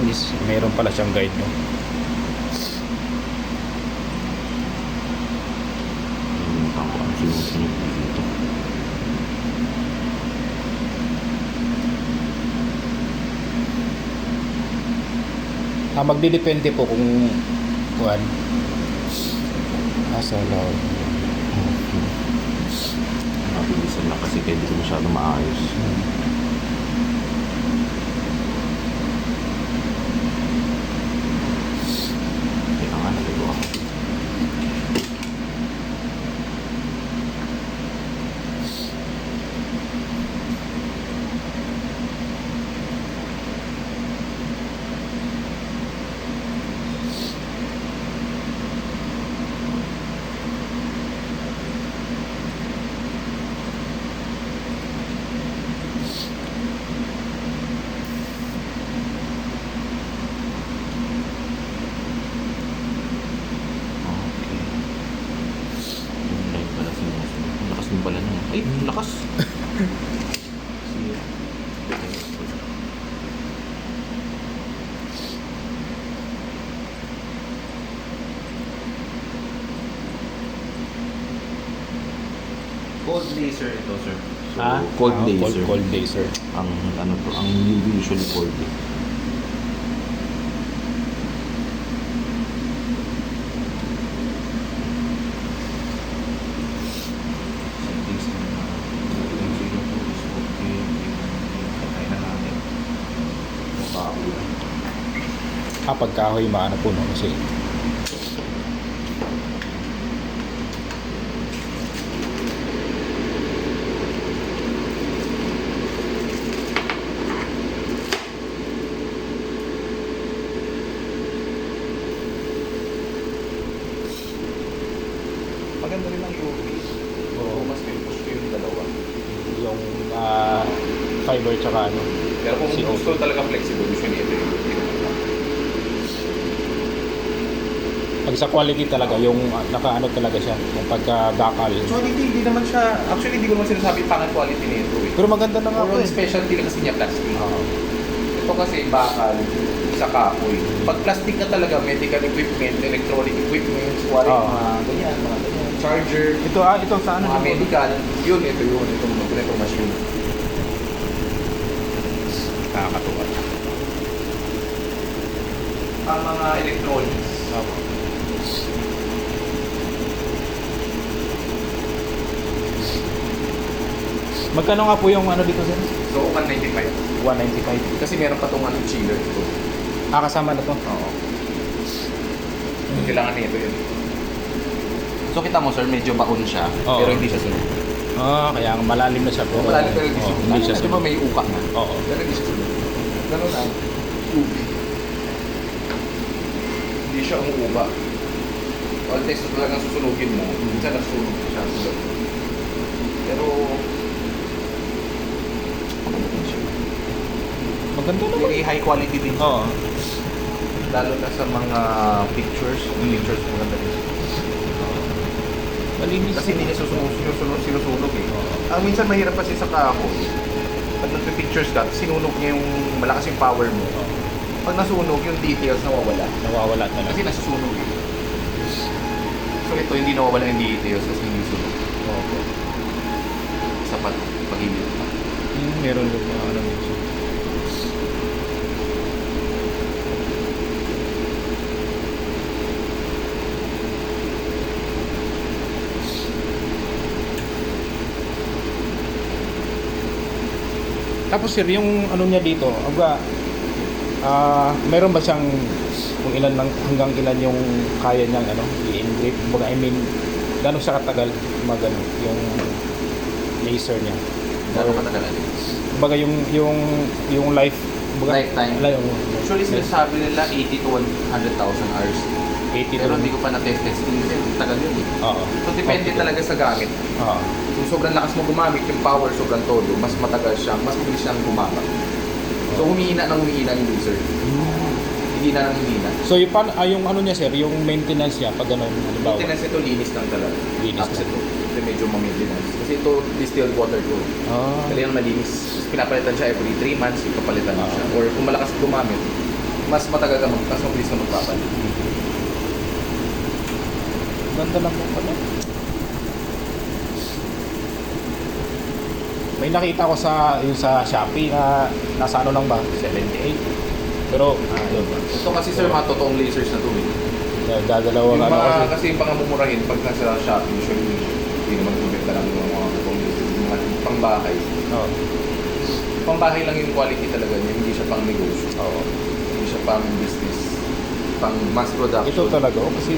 malinis. Meron pala siyang guide, no? Ang sinusunod dito. Magdidepende po kung kuan. Sa loob. Mabilisan lang kasi kaya hindi ko masyado maayos. Teka nga, nalito ako. Yung pala na. Ay, lakas. Cold laser ito, sir. So, cold laser. Cold laser. Ang ano to, ang usually cold. Pagkahoy maano po, no? Kasi maganda rin ang UV. Oo, mas push ko yung dalawa. yung fiber tsaka ano. Pero kung CO2. gusto talaga flexible, usually ito yung Pag sa quality talaga, yung nakaano talaga siya, yung pagka-bakal. actually, hindi naman siya, actually, hindi ko naman sinasabi pangit quality nito eh. Pero maganda na nga po Puro eh. specialty kasi niya plastic. Oo. Ito kasi bakal sa kahoy. Pag plastic ka talaga, medical equipment, electronic equipment, wari, mga ganyan, charger, Ito sa ano? mga medical, itong kompleto machine. Nakakatuwa. Ang mga electronics, Magkano nga po yung ano dito, sir? so 195. 195. Kasi meron pa itong chiller ito. Kasama na to. Oo. Kailangan nito yun. So kita mo sir, medyo baon siya, Oo. pero hindi siya sunog. Kaya malalim na siya po. Malalim pero hindi Oo, siya. hindi siya Di ba sunog. may uka na? Oo. Pero hindi siya sunog. Ganun lang. Ubi. Hindi siya umuuba. All test na talagang susunugin mo, minsan nasusunog siya. Pero Maganda naman. very high quality din. Oo. Lalo na sa mga pictures. Pictures maganda din. Malinis. Kasi hindi niya sinusunog eh. Ang minsan mahirap kasi sa kahoy. Pag nagpe-pictures ka, sinunog niya yung malakas yung power mo. Pag nasunog, yung details nawawala. Nawawala talaga. Kasi nasusunog eh. So ito, hindi nawawala yung details kasi hindi sunog. Okay. Sapat, pag-ibig pa. Meron din mga ano minsan. Tapos sir, yung ano niya dito, meron ba siyang kung ilan lang, hanggang ilan yung kaya niyang ano, i-engrave? I mean, gano'n siya katagal magano yung laser niya? Gano'n katagalan? Kumbaga yung life, Lifetime. Yung, Actually, sinasabi nila 80 to 100,000 hours. 80 Pero to hindi ko pa na-test din kasi tagal yun eh. Oo. So depende talaga sa gamit. Oo. Kung sobrang lakas mo gumamit, yung power sobrang todo, mas matagal siya, mas mabilis siyang gumamit. So humihina yung user. Hindi na nang humihina. So yung ano niya sir, yung maintenance niya pag ganun, halimbawa. Maintenance ito, linis lang talaga. Linis Tapos lang. ito medyo ma-maintenance. Kasi ito distilled water to. Ah. Kailangan malinis. Tapos pinapalitan siya every 3 months, ipapalitan mo siya. Or kung malakas gumamit, mas matagal ka mas mabilis ka magpapalit. Ganda lang po pala. May nakita ko sa yung sa Shopee na nasa ano lang ba? 78. Pero yun. Ito kasi sir, mga totoong lasers na to eh. Dadalawang Yung ano mga, kasi. kasi yung pangamumurahin, pag nasa Shopee, usually, hindi naman bumenta lang yung mga totoong lasers. Yung mga pangbahay. Oo. Pangbahay lang yung quality talaga niya, hindi siya pang negosyo. Oo. Hindi siya pang business, pang mass production. Ito talaga kasi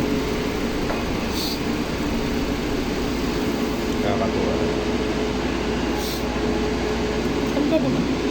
kakatuwa. Ganda naman.